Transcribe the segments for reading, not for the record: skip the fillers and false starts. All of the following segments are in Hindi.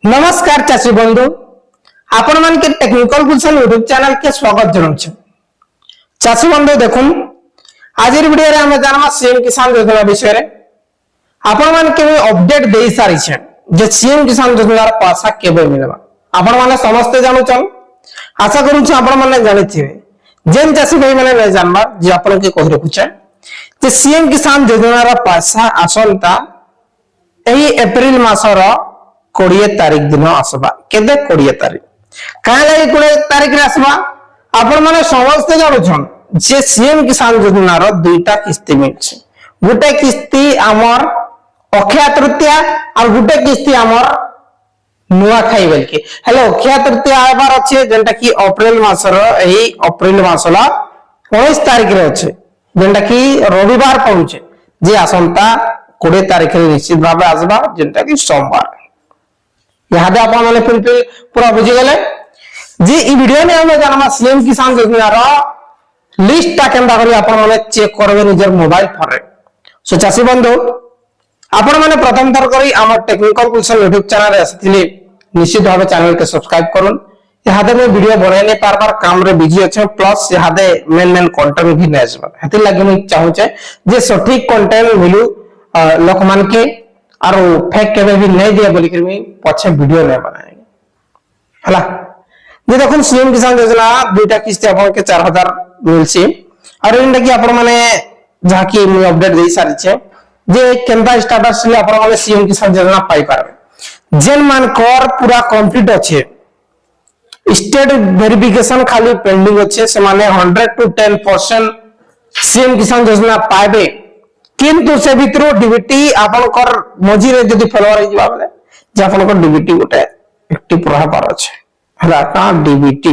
नमस्कार चाषी बंधु आपण मान के टेक्निकल गुलशन यूट्यूब चैनल के स्वागत जनाउछु। चाषी बंधु देखुन आज वीडियो रे हम जानमा सीएम किसान योजना विषय रे आपण मान के अपडेट देई सारी छे जे सीएम किसान योजना रा पैसा केबे मिलबा आपण माने समस्त जानु चल आशा करू छी आपण माने जानि थिबे जेन चाषी भाई माने नै जानबा जे आपण के कहि रखु छे जे सीएम किसान योजना रा पैसा आसंता एही अप्रैल मासर 20 तारीख दिन आसबा केदे 20 तारीख काहे लागि 20 तारीख रे आसबा आपण माने समस्त जानु छन जे सीएम किसान योजना रो दुईटा किस्ती मिलछ गुटे किस्ती हमर अक्षय तृतीया और गुटे किस्ती हमर नुआ खाई बेल के हेलो अक्षय तृतीया आबार अछि जेंटा कि अप्रैल मासर एही अप्रैल मासला 19 तारीख रे अछि जेंटा कि रविवार पहुंचे जे आसंता 20 तारीख रे निश्चित भाबे आसबा जेंटा कि सोमवार यहाँ दे आपण माने फिर पूरा बुझी गले जे ई वीडियो ने हम जानमा सीएम किसान योजना रो लिस्ट ता केनदा करी आपण माने चेक करबे निजर मोबाइल फोन रे सो चासी बंधु आपण माने प्रथम थर करी हमर टेक्निकल कुशल यूट्यूब चैनल रे आसीथिले निश्चित भाबे चैनल के सब्सक्राइब करन यहाँ दे मैं वीडियो बनाने बार काम रे बिजी अछि प्लस यहाँ दे मेन कंटेंट भी नै आसबा हेति लागि मैं चाहू छे जे सटीक कंटेंट मिलु लोक मान के और फेक केबे भी नहीं दिया बोली कर मैं पछे वीडियो नहीं बनाएंगे हला जे देखुन सीएम किसान योजना दुईटा किस्त आपन के 4000 मिलसी और इनटा कि आपन माने जहा कि मैं अपडेट देई सारी छे जे केनता स्टेटस ले आपन माने सीएम किसान योजना पाई पारबे जेन मान कर पूरा कंप्लीट अछि स्टेट वेरिफिकेशन खाली पेंडिंग अछि से माने 100 to 10% सीएम किसान योजना पाइबे किंतु से भितरो डीबीटी आपनकर मझी रे जदी फॉलोअर हिजबा बेले जे आपनकर डीबीटी गोटे एक्टिव रहा पार अछि हला का डीबीटी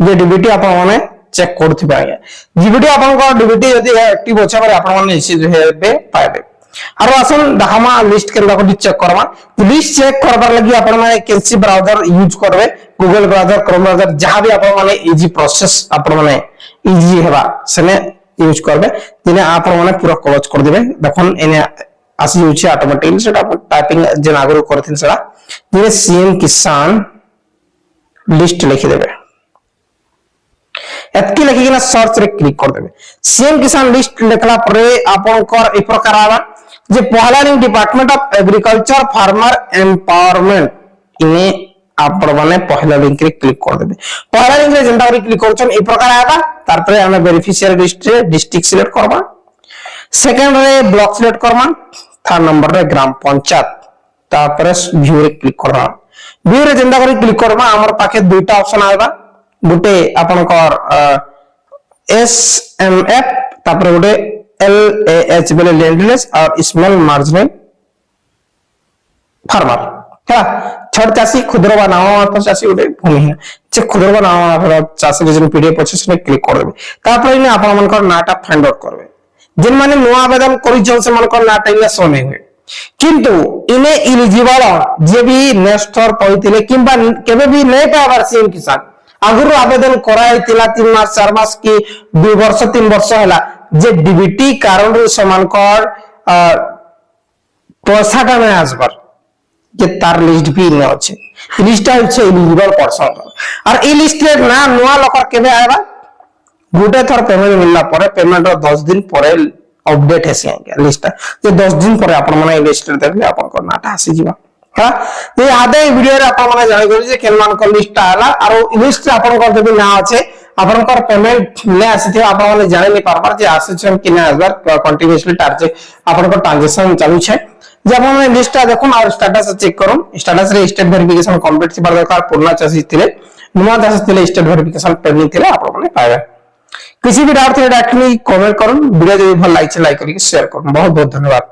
जे डीबीटी आपन माने चेक करथिबा आगे डीबीटी आपनकर डीबीटी जदी एक्टिव अछि बारे आपन माने इसी हेबे पाइबे आरो आसन दहमा लिस्ट केनदा को चेक करबा लिस्ट चेक करबार लागि आपन माने केसी ब्राउजर यूज करबे गूगल ब्राउजर क्रोम ब्राउजर जहां भी आपन माने इजी प्रोसेस आपन माने इजी हेबा सने यूज करबे जिने आप माने पूरा क्लोज कर देबे देखन एने आसी होछि ऑटोमेटिकली सेटा टाइपिंग जे नागरो करथिन सेटा जिने सीएम किसान लिस्ट लिखि देबे एतकी लिखि किना सर्च रे क्लिक कर देबे सीएम किसान लिस्ट लिखला परे आपनकर ए प्रकार आबा जे पहला link department of agriculture farmer empowerment इने आप माने पहला लिंक रे क्लिक कर देबे पहला लिंक रे जेंटा रे क्लिक करछन ए प्रकार आबा तार परे हमें बेनिफिशियरी लिस्ट रे डिस्ट्रिक्ट सिलेक्ट करबा सेकंड रे ब्लॉक सिलेक्ट करबा थर्ड नंबर रे ग्राम पंचायत तार परे व्यू रे क्लिक करबा व्यू रे जेंटा रे क्लिक करबा हमर पाखे दुईटा ऑप्शन आबा गुटे आपनकर एसएमएफ तार परे गुटे एलएएच बेले लैंडलेस और स्मॉल मार्जिनल फार्मर क्या छोट चासी खुदरा बनावा चासी उठे भूमिहीन जे खुदरा बनावा चासी के जन पीडीएफ अछि से क्लिक कर देबे तापर इने आपन मनकर नाटा फाइंड आउट करबे जिन माने नुवा आवेदन करि जल से मनकर नाटा इने शो नै होय किंतु इने एलिजिबल जे भी नेस्टर पइतिले किबा केबे भी नै पावर सीएम किसान आगुरु आवेदन कराइतिला 3 मास 4 मास की 2 वर्ष 3 वर्ष होला जे डीबीटी कारण रो समानकर पैसाटा नै आसबर जे तार लिस्ट भी न अछि लिस्ट है एलिजिबल पर्सन और ई लिस्ट रे ना नुवा लकर केबे आबा गुटे थर पेमेंट मिलला परे पेमेंट 10 दिन परे अपडेट हेसे आगे लिस्ट जे 10 दिन परे आपन माने लिस्ट रे देखले आपन को नाटा आसी जीवा हा ये आधे वीडियो रे आपन माने जानि गली जे केनमान को लिस्ट आला और लिस्ट आपन को जदी ना अछि आपन को पेमेंट ले आसी थे आपन माने जानि नै पारबार जे आसी छन कि ना आसबार कंटीन्यूअसली टार्गेट आपन को ट्रांजैक्शन चालू छै जब हम लिस्ट देखुन और स्टेटस चेक करूं स्टेटस रे स्टेट वेरिफिकेशन कंप्लीट थिबार दरकार पुरना चासी थिले नुवा चासी थिले स्टेट वेरिफिकेशन पेंडिंग थिले आपन माने पाइबे किसी भी डाउट थे डायरेक्टली कमेंट करूं वीडियो जदी भल लाइक करके शेयर करूं बहुत बहुत धन्यवाद।